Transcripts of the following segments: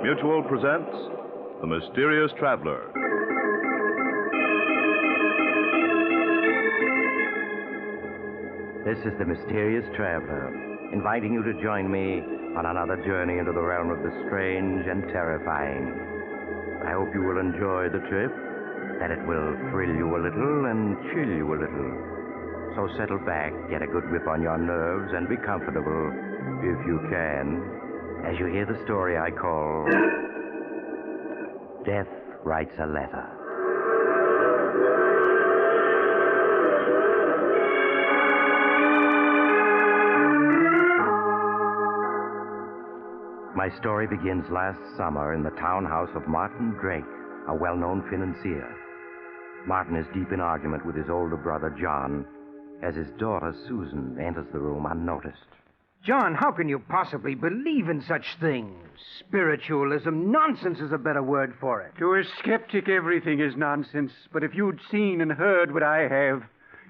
Mutual presents The Mysterious Traveler. This is The Mysterious Traveler, inviting you to join me on another journey into the realm of the strange and terrifying. I hope you will enjoy the trip, that it will thrill you a little and chill you a little. So settle back, get a good grip on your nerves, and be comfortable, if you can, as you hear the story I call Death Writes a Letter. My story begins last summer in the townhouse of Martin Drake, a well-known financier. Martin is deep in argument with his older brother, John, as his daughter, Susan, enters the room unnoticed. John, how can you possibly believe in such things? Spiritualism, nonsense is a better word for it. To a skeptic, everything is nonsense. But if you'd seen and heard what I have,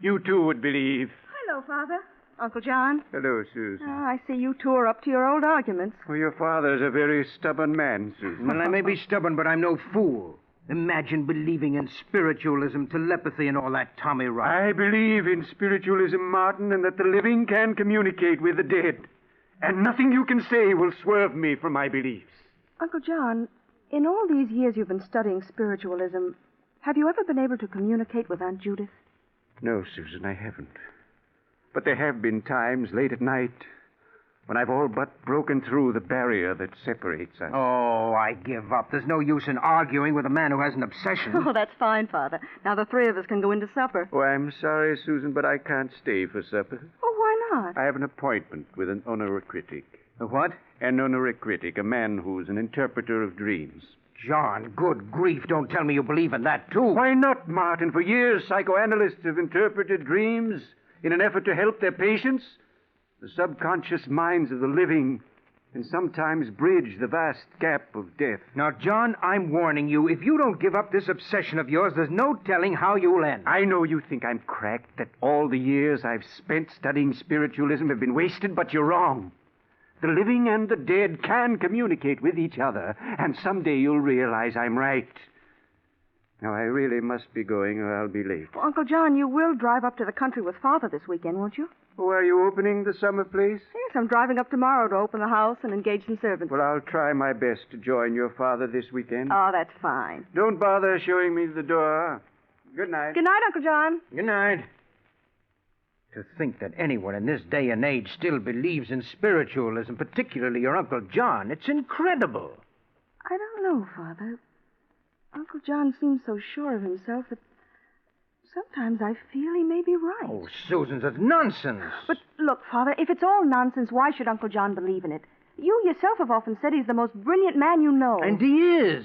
you too would believe. Hello, Father. Uncle John. Hello, Susan. I see you two are up to your old arguments. Well, your father's a very stubborn man, Susan. Well, I may be stubborn, but I'm no fool. Imagine believing in spiritualism, telepathy, and all that Tommy rot. I believe in spiritualism, Martin, and that the living can communicate with the dead. And nothing you can say will swerve me from my beliefs. Uncle John, in all these years you've been studying spiritualism, have you ever been able to communicate with Aunt Judith? No, Susan, I haven't. But there have been times late at night when I've all but broken through the barrier that separates us. Oh, I give up. There's no use in arguing with a man who has an obsession. Oh, that's fine, Father. Now the three of us can go into supper. Oh, I'm sorry, Susan, but I can't stay for supper. Oh, why not? I have an appointment with an honoricritic. A what? An honoricritic, a man who's an interpreter of dreams. John, good grief, don't tell me you believe in that, too. Why not, Martin? For years, psychoanalysts have interpreted dreams in an effort to help their patients. The subconscious minds of the living and sometimes bridge the vast gap of death. Now, John, I'm warning you, if you don't give up this obsession of yours, there's no telling how you'll end. I know you think I'm cracked, that all the years I've spent studying spiritualism have been wasted, but you're wrong. The living and the dead can communicate with each other, and someday you'll realize I'm right. Now, I really must be going or I'll be late. Well, Uncle John, you will drive up to the country with Father this weekend, won't you? Oh, are you opening the summer place? Yes, I'm driving up tomorrow to open the house and engage some servants. Well, I'll try my best to join your father this weekend. Oh, that's fine. Don't bother showing me the door. Good night. Good night, Uncle John. Good night. To think that anyone in this day and age still believes in spiritualism, particularly your Uncle John, it's incredible. I don't know, Father. Uncle John seems so sure of himself that sometimes I feel he may be right. Oh, Susan, that's nonsense. But look, Father, if it's all nonsense, why should Uncle John believe in it? You yourself have often said he's the most brilliant man you know. And he is.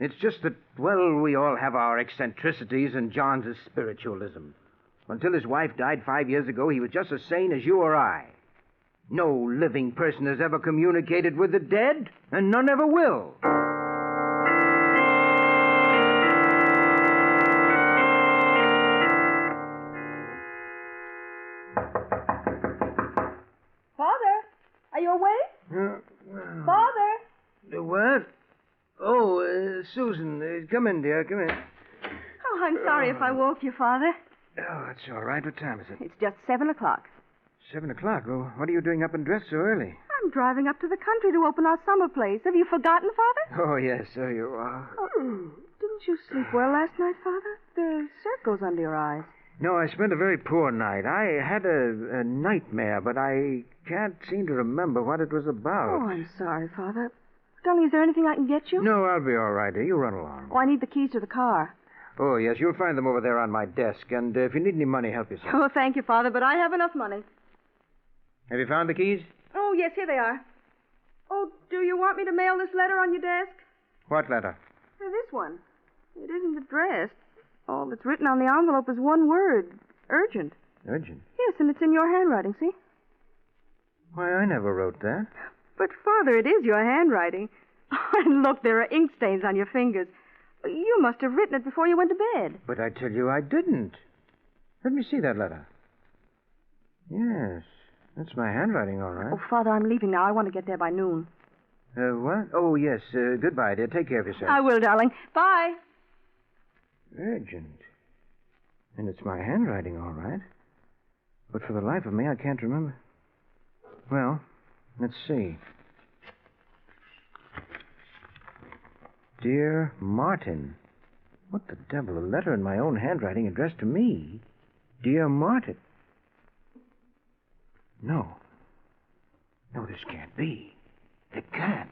It's just that, well, we all have our eccentricities, and John's is spiritualism. Until his wife died 5 years ago, he was just as sane as you or I. No living person has ever communicated with the dead, and none ever will. Father, are you awake? Father? What? Oh, Susan, come in, dear, come in. Oh, I'm sorry if I woke you, Father. Oh, that's all right. What time is it? It's just 7 o'clock. 7 o'clock. Oh, what are you doing up and dressed so early? I'm driving up to the country to open our summer place. Have you forgotten, Father? Oh, yes, so you are. Oh, didn't you sleep well last night, Father? There are circles under your eyes. No, I spent a very poor night. I had a nightmare, but I can't seem to remember what it was about. Oh, I'm sorry, Father. Tell me, is there anything I can get you? No, I'll be all right, dear. You run along. Oh, I need the keys to the car. Oh, yes, you'll find them over there on my desk. And if you need any money, help yourself. Oh, thank you, Father, but I have enough money. Have you found the keys? Oh, yes, here they are. Oh, do you want me to mail this letter on your desk? What letter? This one. It isn't addressed. All that's written on the envelope is one word. Urgent. Urgent? Yes, and it's in your handwriting, see? Why, I never wrote that. But, Father, it is your handwriting. And look, there are ink stains on your fingers. You must have written it before you went to bed. But I tell you I didn't. Let me see that letter. Yes, that's my handwriting, all right. Oh, Father, I'm leaving now. I want to get there by noon. What? Oh, yes. Goodbye, dear. Take care of yourself. I will, darling. Bye. Urgent. And it's my handwriting, all right. But for the life of me, I can't remember. Well, let's see. Dear Martin. What the devil? A letter in my own handwriting addressed to me. Dear Martin. No. No, this can't be. It can't.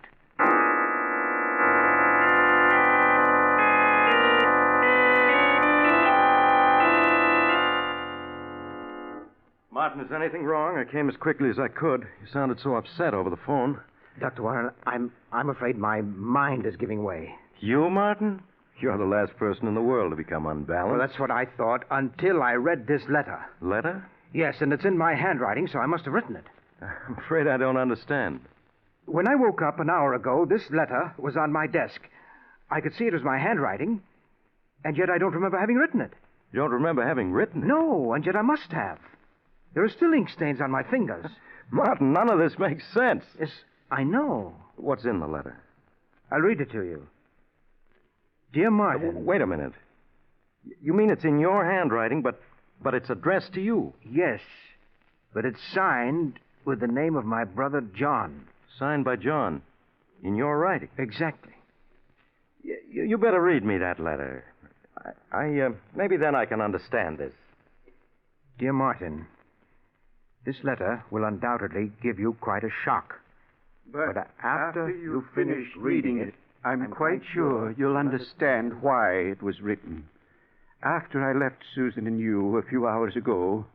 Martin, is anything wrong? I came as quickly as I could. You sounded so upset over the phone. Dr. Warren, I'm afraid my mind is giving way. You, Martin? You're the last person in the world to become unbalanced. Well, that's what I thought until I read this letter. Letter? Yes, and it's in my handwriting, so I must have written it. I'm afraid I don't understand. When I woke up an hour ago, this letter was on my desk. I could see it was my handwriting, and yet I don't remember having written it. You don't remember having written it? No, and yet I must have. There are still ink stains on my fingers. Martin, none of this makes sense. Yes, I know. What's in the letter? I'll read it to you. Dear Martin. Wait a minute. You mean it's in your handwriting, but it's addressed to you? Yes, but it's signed with the name of my brother John. Signed by John. In your writing? Exactly. You better read me that letter. Maybe then I can understand this. Dear Martin, this letter will undoubtedly give you quite a shock. But after you finish reading it, I'm quite sure you'll understand why it was written. After I left Susan and you a few hours ago,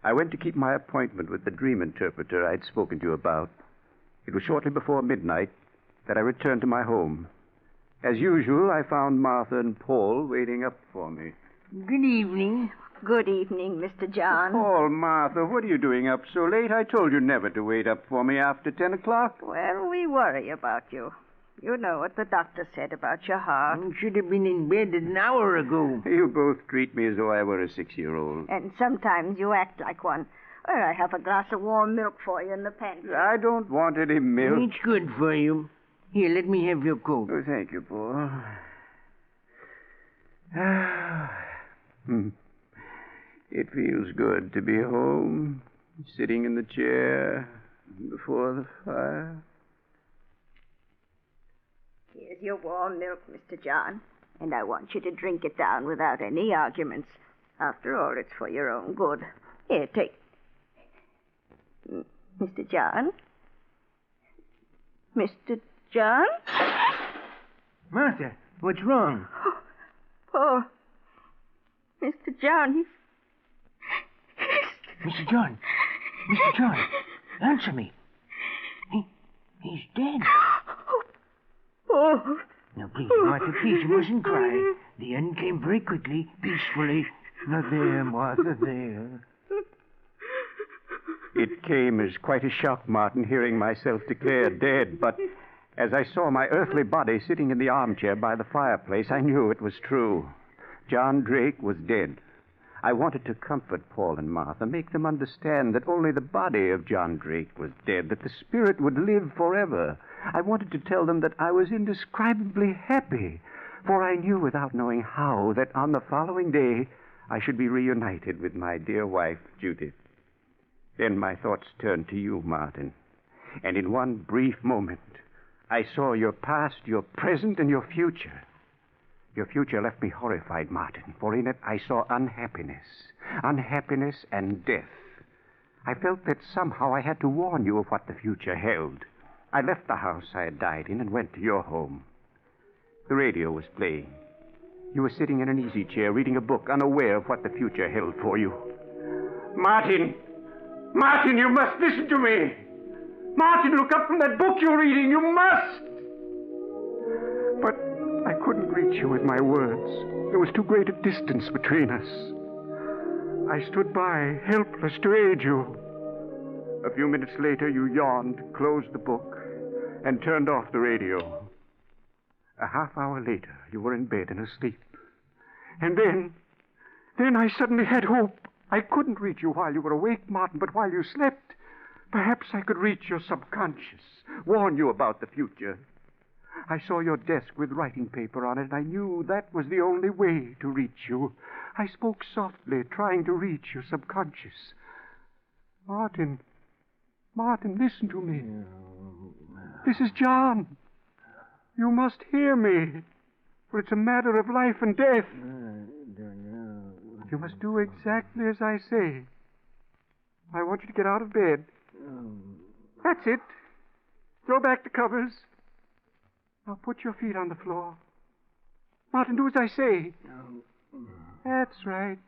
I went to keep my appointment with the dream interpreter I'd spoken to you about. It was shortly before midnight that I returned to my home. As usual, I found Martha and Paul waiting up for me. Good evening. Good evening, Mr. John. Paul, Martha, what are you doing up so late? I told you never to wait up for me after 10 o'clock. Well, we worry about you. You know what the doctor said about your heart. You should have been in bed an hour ago. You both treat me as though I were a 6-year-old. And sometimes you act like one. Well, I have a glass of warm milk for you in the pantry. I don't want any milk. It's good for you. Here, let me have your coat. Oh, thank you, Paul. It feels good to be home, sitting in the chair before the fire. Here's your warm milk, Mr. John. And I want you to drink it down without any arguments. After all, it's for your own good. Here, take... Mr. John? Mr. John? Martha, what's wrong? Paul. Mr. John, Mr. John. Mr. John, answer me. He's dead. Oh. Now, please, Martha, please, you mustn't cry. The end came very quickly, peacefully. Now, there, Martha, there. It came as quite a shock, Martin, hearing myself declared dead, but as I saw my earthly body sitting in the armchair by the fireplace, I knew it was true. John Drake was dead. I wanted to comfort Paul and Martha, make them understand that only the body of John Drake was dead, that the spirit would live forever. I wanted to tell them that I was indescribably happy, for I knew without knowing how that on the following day I should be reunited with my dear wife, Judith. Then my thoughts turned to you, Martin, and in one brief moment I saw your past, your present, and your future. Your future left me horrified, Martin, for in it I saw unhappiness and death. I felt that somehow I had to warn you of what the future held. I left the house I had died in and went to your home. The radio was playing. You were sitting in an easy chair reading a book, unaware of what the future held for you. Martin! Martin, you must listen to me! Martin, look up from that book you're reading. You must! But I couldn't reach you with my words. There was too great a distance between us. I stood by, helpless to aid you. A few minutes later, you yawned, closed the book, and turned off the radio. A half hour later, you were in bed and asleep. And then I suddenly had hope. I couldn't reach you while you were awake, Martin, but while you slept, Perhaps I could reach your subconscious, warn you about the future. I saw your desk with writing paper on it, and I knew that was the only way to reach you. I spoke softly, trying to reach your subconscious. Martin, listen to me. This is John. You must hear me, for it's a matter of life and death. You must do exactly as I say. I want you to get out of bed. That's it. Throw back the covers. Now put your feet on the floor. Martin, do as I say. That's right.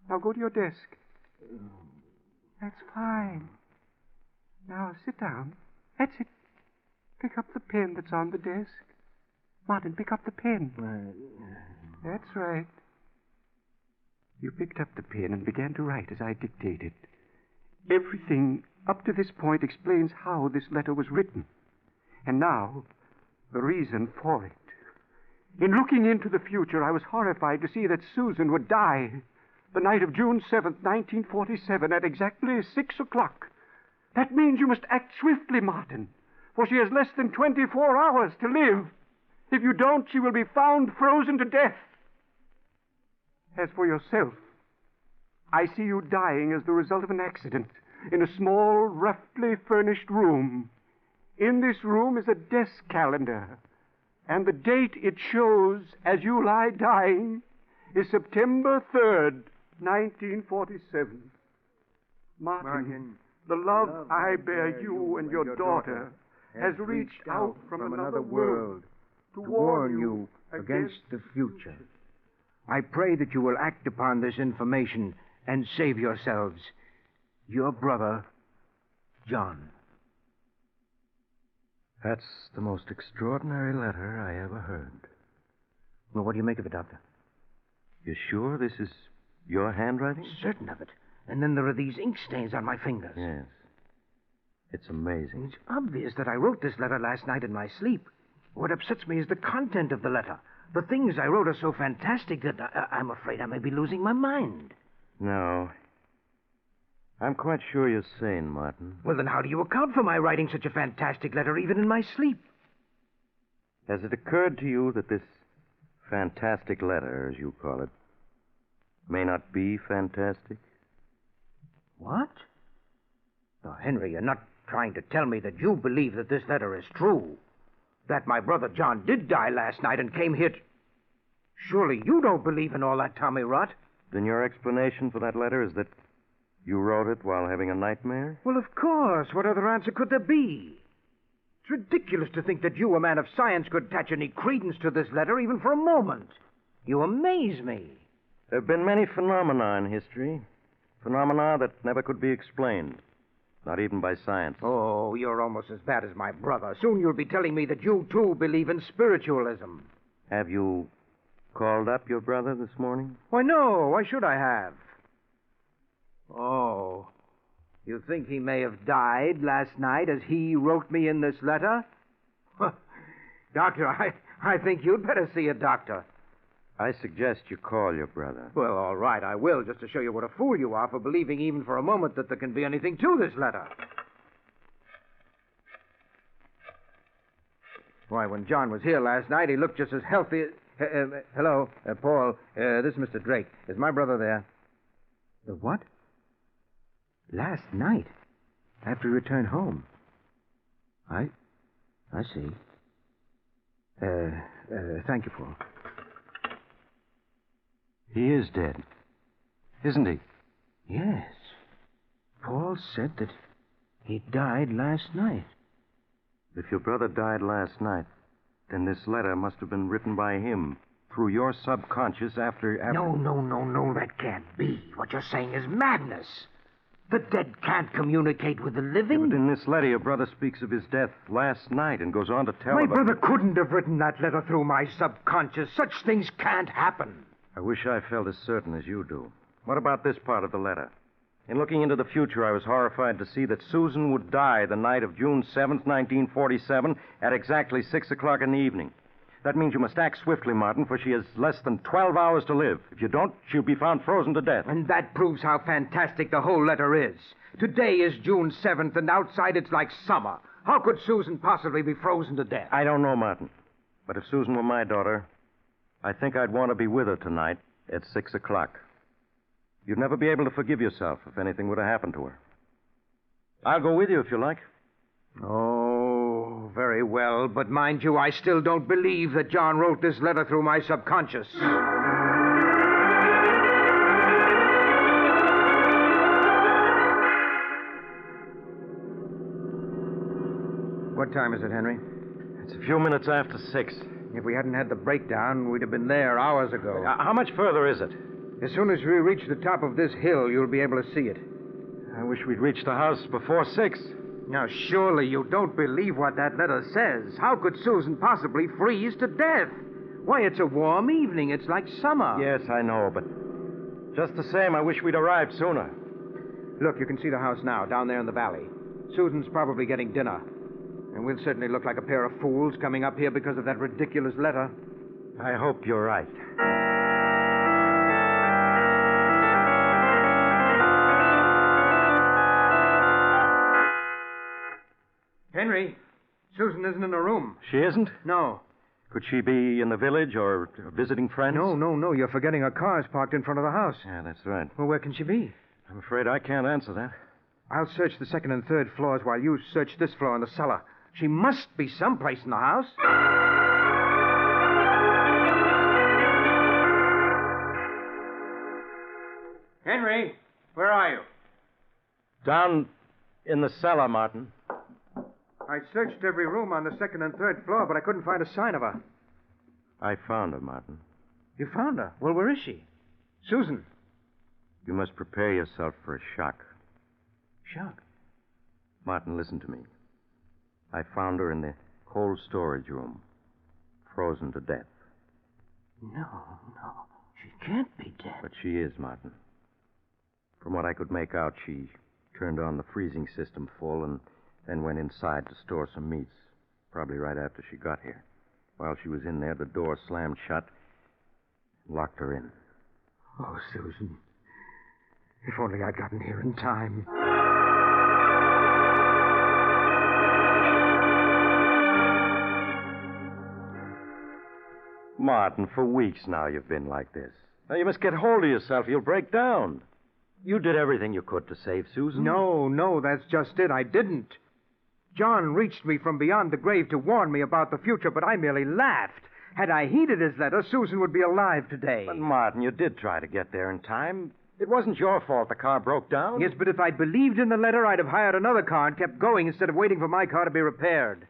Now go to your desk. That's fine. Now sit down. That's it. Pick up the pen that's on the desk. Martin, pick up the pen. That's right. You picked up the pen and began to write as I dictated. Everything up to this point explains how this letter was written. And now, the reason for it. In looking into the future, I was horrified to see that Susan would die the night of June 7th, 1947, at exactly 6 o'clock. That means you must act swiftly, Martin, for she has less than 24 hours to live. If you don't, she will be found frozen to death. As for yourself, I see you dying as the result of an accident in a small, roughly furnished room. In this room is a desk calendar, and the date it shows as you lie dying is September 3rd, 1947. Martin, the love I bear you and your daughter has reached out from another world to warn you against the future. I pray that you will act upon this information and save yourselves. Your brother, John. That's the most extraordinary letter I ever heard. Well, what do you make of it, Doctor? You sure this is your handwriting? Certain of it. And then there are these ink stains on my fingers. Yes. It's amazing. It's obvious that I wrote this letter last night in my sleep. What upsets me is the content of the letter. The things I wrote are so fantastic that I'm afraid I may be losing my mind. No. I'm quite sure you're sane, Martin. Well, then how do you account for my writing such a fantastic letter even in my sleep? Has it occurred to you that this fantastic letter, as you call it, may not be fantastic? What? Now, Henry, you're not trying to tell me that you believe that this letter is true. That my brother John did die last night and came here to... Surely you don't believe in all that Tommy rot. Then your explanation for that letter is that you wrote it while having a nightmare? Well, of course. What other answer could there be? It's ridiculous to think that you, a man of science, could attach any credence to this letter even for a moment. You amaze me. There have been many phenomena in history. Phenomena that never could be explained. Not even by science. Oh, you're almost as bad as my brother. Soon you'll be telling me that you, too, believe in spiritualism. Have you called up your brother this morning? Why, no. Why should I have? Oh, you think he may have died last night as he wrote me in this letter? Doctor, I think you'd better see a doctor. I suggest you call your brother. Well, all right, I will, just to show you what a fool you are for believing even for a moment that there can be anything to this letter. Why, when John was here last night, he looked just as healthy... hello, Paul. This is Mr. Drake. Is my brother there? The what? Last night? After he returned home? I see. Thank you, Paul. He is dead, isn't he? Yes. Paul said that he died last night. If your brother died last night, then this letter must have been written by him through your subconscious after... No, that can't be. What you're saying is madness. The dead can't communicate with the living. Yeah, but in this letter, your brother speaks of his death last night and goes on to tell My about... brother couldn't have written that letter through my subconscious. Such things can't happen. I wish I felt as certain as you do. What about this part of the letter? In looking into the future, I was horrified to see that Susan would die the night of June 7th, 1947, at exactly 6 o'clock in the evening. That means you must act swiftly, Martin, for she has less than 12 hours to live. If you don't, she'll be found frozen to death. And that proves how fantastic the whole letter is. Today is June 7th, and outside it's like summer. How could Susan possibly be frozen to death? I don't know, Martin. But if Susan were my daughter, I think I'd want to be with her tonight at 6 o'clock. You'd never be able to forgive yourself if anything would have happened to her. I'll go with you if you like. Oh, very well. But mind you, I still don't believe that John wrote this letter through my subconscious. What time is it, Henry? It's a few minutes after 6. If we hadn't had the breakdown, we'd have been there hours ago. How much further is it? As soon as we reach the top of this hill, you'll be able to see it. I wish we'd reached the house before 6. Now, surely you don't believe what that letter says. How could Susan possibly freeze to death? Why, it's a warm evening. It's like summer. Yes, I know, but just the same, I wish we'd arrived sooner. Look, you can see the house now, down there in the valley. Susan's probably getting dinner. And we'll certainly look like a pair of fools coming up here because of that ridiculous letter. I hope you're right. Henry, Susan isn't in her room. She isn't? No. Could she be in the village or visiting friends? No. You're forgetting her car's parked in front of the house. Yeah, that's right. Well, where can she be? I'm afraid I can't answer that. I'll search the second and third floors while you search this floor in the cellar. She must be someplace in the house. Henry, where are you? Down in the cellar, Martin. I searched every room on the second and third floor, but I couldn't find a sign of her. I found her, Martin. You found her? Well, where is she? Susan. You must prepare yourself for a shock. Shock? Martin, listen to me. I found her in the cold storage room, frozen to death. No. She can't be dead. But she is, Martin. From what I could make out, she turned on the freezing system full and then went inside to store some meats, probably right after she got here. While she was in there, the door slammed shut and locked her in. Oh, Susan. If only I'd gotten here in time. Martin, for weeks now you've been like this. Now you must get hold of yourself. You'll break down. You did everything you could to save Susan. No, that's just it. I didn't. John reached me from beyond the grave to warn me about the future, but I merely laughed. Had I heeded his letter, Susan would be alive today. But, Martin, you did try to get there in time. It wasn't your fault the car broke down. Yes, but if I'd believed in the letter, I'd have hired another car and kept going instead of waiting for my car to be repaired.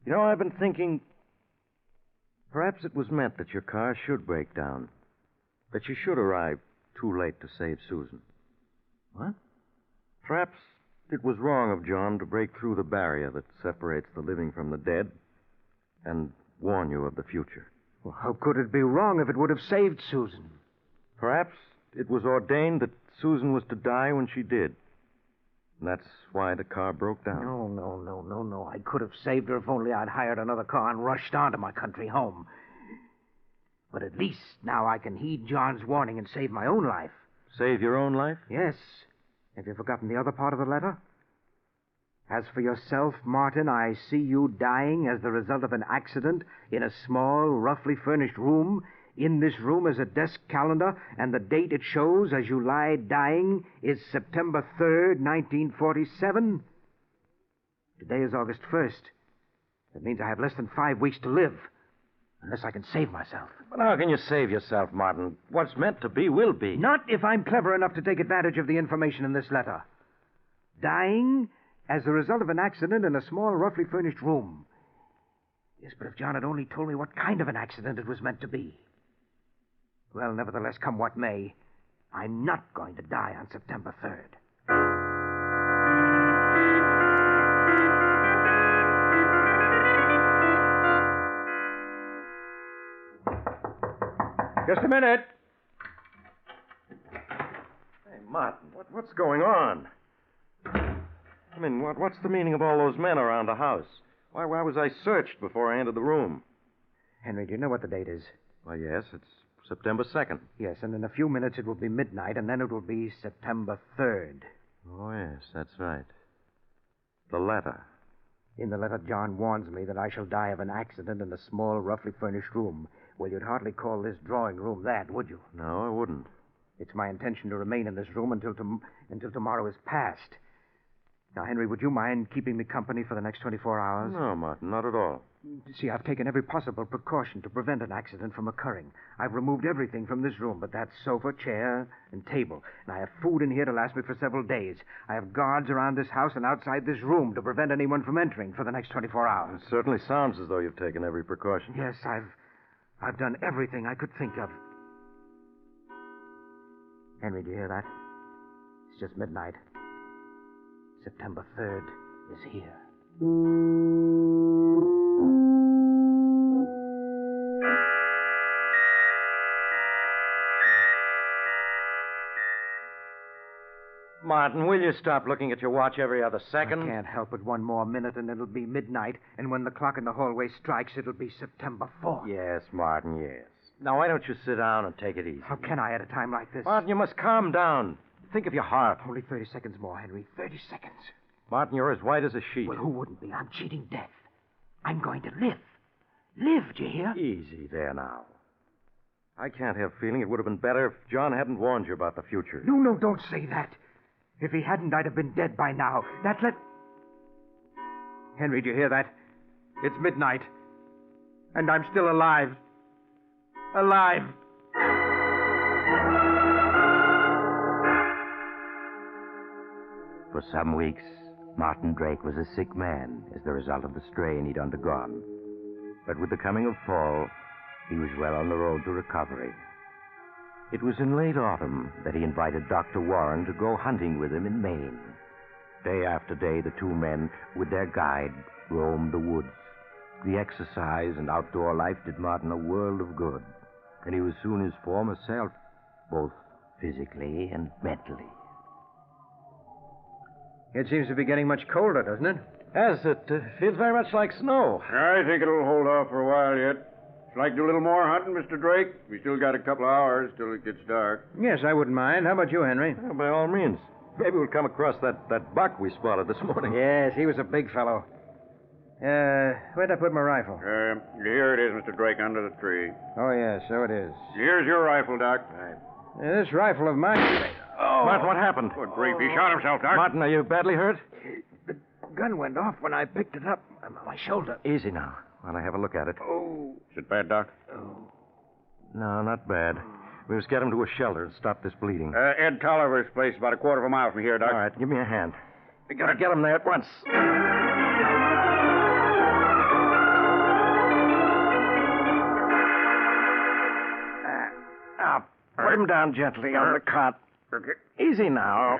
You know, I've been thinking perhaps it was meant that your car should break down. That you should arrive too late to save Susan. What? Perhaps it was wrong of John to break through the barrier that separates the living from the dead and warn you of the future. Well, how could it be wrong if it would have saved Susan? Perhaps it was ordained that Susan was to die when she did. And that's why the car broke down. No. I could have saved her if only I'd hired another car and rushed on to my country home. But at least now I can heed John's warning and save my own life. Save your own life? Yes. Have you forgotten the other part of the letter? As for yourself, Martin, I see you dying as the result of an accident in a small, roughly furnished room. In this room is a desk calendar, and the date it shows as you lie dying is September 3rd, 1947. Today is August 1st. That means I have less than 5 weeks to live, unless I can save myself. But how can you save yourself, Martin? What's meant to be will be. Not if I'm clever enough to take advantage of the information in this letter. Dying as a result of an accident in a small, roughly furnished room. Yes, but if John had only told me what kind of an accident it was meant to be. Well, nevertheless, come what may, I'm not going to die on September 3rd. Just a minute. Hey, Martin, what's going on? I mean, what's the meaning of all those men around the house? Why was I searched before I entered the room? Henry, do you know what the date is? Well, yes, it's September 2nd. Yes, and in a few minutes it will be midnight, and then it will be September 3rd. Oh, yes, that's right. The letter. In the letter, John warns me that I shall die of an accident in a small, roughly furnished room. Well, you'd hardly call this drawing room that, would you? No, I wouldn't. It's my intention to remain in this room until tomorrow is past. Now, Henry, would you mind keeping me company for the next 24 hours? No, Martin, not at all. See, I've taken every possible precaution to prevent an accident from occurring. I've removed everything from this room but that sofa, chair, and table. And I have food in here to last me for several days. I have guards around this house and outside this room to prevent anyone from entering for the next 24 hours. It certainly sounds as though you've taken every precaution. Yes, I've done everything I could think of. Henry, do you hear that? It's just midnight. September 3rd is here. Martin, will you stop looking at your watch every other second? I can't help it. One more minute and it'll be midnight. And when the clock in the hallway strikes, it'll be September 4th. Yes, Martin, yes. Now, why don't you sit down and take it easy? How can I at a time like this? Martin, you must calm down. Think of your heart. Only 30 seconds more, Henry. 30 seconds. Martin, you're as white as a sheet. Well, who wouldn't be? I'm cheating death. I'm going to live. Live, do you hear? Easy there now. I can't help feeling it would have been better if John hadn't warned you about the future. No, don't say that. If he hadn't, I'd have been dead by now. Henry, do you hear that? It's midnight. And I'm still alive. Alive. For some weeks, Martin Drake was a sick man as the result of the strain he'd undergone. But with the coming of fall, he was well on the road to recovery. It was in late autumn that he invited Dr. Warren to go hunting with him in Maine. Day after day, the two men, with their guide, roamed the woods. The exercise and outdoor life did Martin a world of good, and he was soon his former self, both physically and mentally. It seems to be getting much colder, doesn't it? Yes, it feels very much like snow. I think it'll hold off for a while yet. Would you like to do a little more hunting, Mr. Drake? We still got a couple of hours till it gets dark. Yes, I wouldn't mind. How about you, Henry? Well, by all means. Maybe we'll come across that buck we spotted this morning. Yes, he was a big fellow. Where'd I put my rifle? Here it is, Mr. Drake, under the tree. Oh, yes, so it is. Here's your rifle, Doc. Right. This rifle of mine... Oh! Martin, what happened? Good grief, he shot himself, Doc. Martin, are you badly hurt? The gun went off when I picked it up on my shoulder. Easy now, while I have a look at it. Oh. Is it bad, Doc? Oh. No, not bad. We must get him to a shelter and stop this bleeding. Ed Tolliver's place, about a quarter of a mile from here, Doc. All right, give me a hand. We gotta get him there at once. Now, put him down gently on the cot. Okay. Easy now.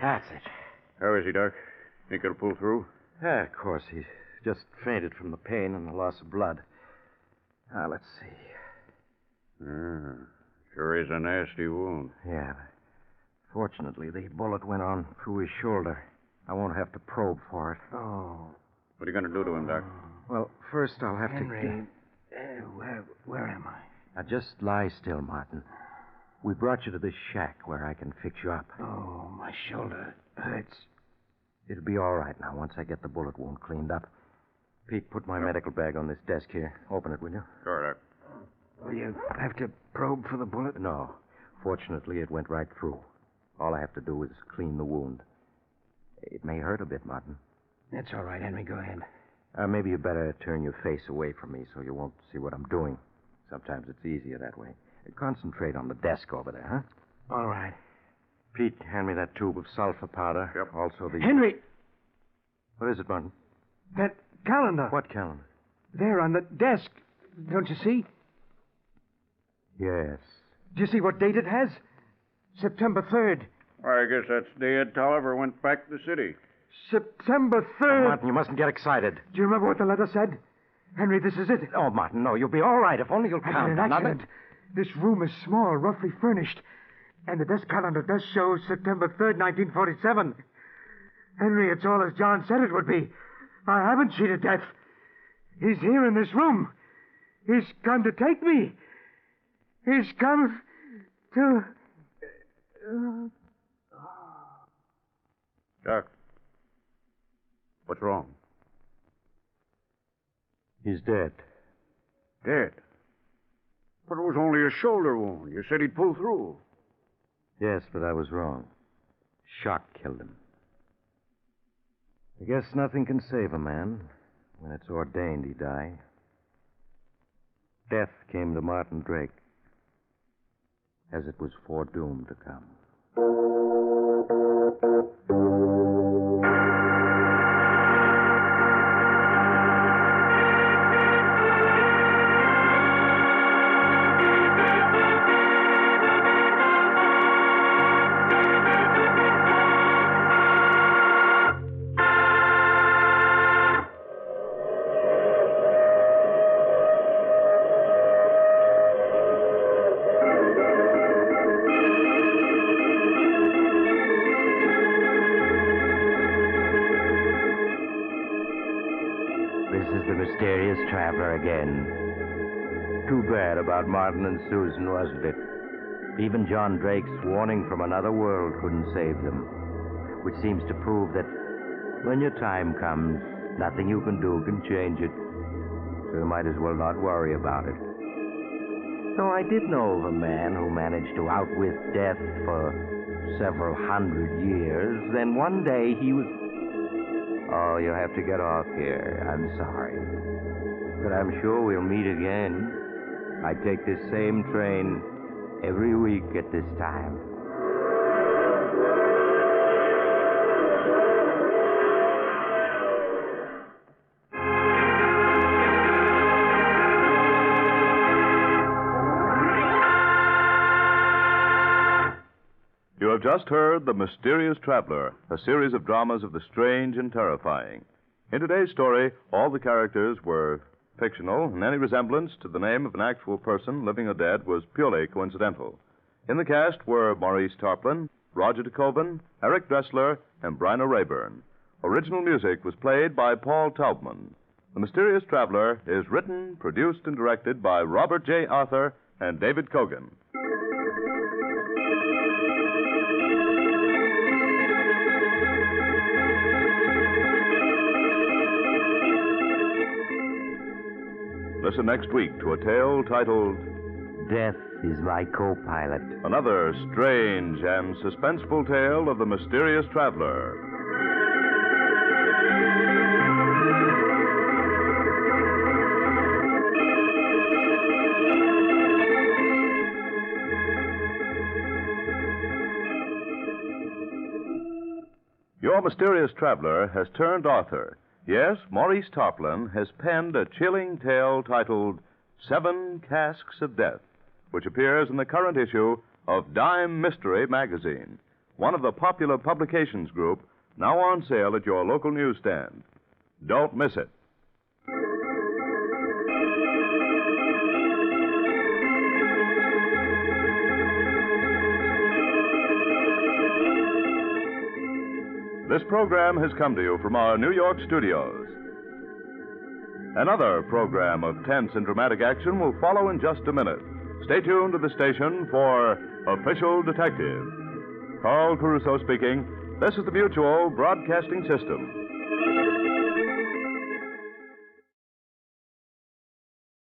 That's it. How is he, Doc? Think he'll pull through? Yeah, of course. He just fainted from the pain and the loss of blood. Now, let's see. Sure is a nasty wound. Yeah. Fortunately, the bullet went on through his shoulder. I won't have to probe for it. Oh. What are you going to do to him, Doc? Well, first I'll have Henry, to... where am I? Now, just lie still, Martin. We brought you to this shack where I can fix you up. Oh, my shoulder hurts. It'll be all right now once I get the bullet wound cleaned up. Pete, put my medical bag on this desk here. Open it, will you? Sure, Doc. Will you have to probe for the bullet? No. Fortunately, it went right through. All I have to do is clean the wound. It may hurt a bit, Martin. That's all right, Henry. Go ahead. Maybe you better turn your face away from me so you won't see what I'm doing. Sometimes it's easier that way. Concentrate on the desk over there, huh? All right. Pete, hand me that tube of sulfur powder. Yep. Also the... Henry! What is it, Martin? That calendar. What calendar? There on the desk. Don't you see? Yes. Do you see what date it has? September 3rd. I guess that's the day Ed Tolliver went back to the city. September 3rd. Martin, you mustn't get excited. Do you remember what the letter said? Henry, this is it. Oh, Martin, no. You'll be all right if only you'll I calm had down. an accident. This room is small, roughly furnished. And the desk calendar does show September 3rd, 1947. Henry, it's all as John said it would be. I haven't cheated death. He's here in this room. He's come to take me. He's come to... Jack, what's wrong? He's dead. Dead. But it was only a shoulder wound. You said he'd pull through. Yes, but I was wrong. Shock killed him. I guess nothing can save a man when it's ordained he die. Death came to Martin Drake as it was foredoomed to come. Mysterious traveler again. Too bad about Martin and Susan, wasn't it? Even John Drake's warning from another world couldn't save them. Which seems to prove that when your time comes, nothing you can do can change it. So you might as well not worry about it. Though I did know of a man who managed to outwit death for several hundred years. Then one day he was... Oh, you'll have to get off here. I'm sorry. But I'm sure we'll meet again. I take this same train every week at this time. You have just heard The Mysterious Traveler, a series of dramas of the strange and terrifying. In today's story, all the characters were fictional, and any resemblance to the name of an actual person, living or dead, was purely coincidental. In the cast were Maurice Tarplin, Roger DeCoven, Eric Dressler, and Bryna Rayburn. Original music was played by Paul Taubman. The Mysterious Traveler is written, produced, and directed by Robert J. Arthur and David Kogan. Listen next week to a tale titled Death is my co-pilot. Another Strange and Suspenseful Tale of the Mysterious Traveler. Your Mysterious Traveler has turned author. Yes, Maurice Tarplin has penned a chilling tale titled 7 Casks of Death, which appears in the current issue of Dime Mystery magazine, one of the popular publications group now on sale at your local newsstand. Don't miss it. This program has come to you from our New York studios. Another program of tense and dramatic action will follow in just a minute. Stay tuned to the station for Official Detective. Carl Caruso speaking. This is the Mutual Broadcasting System.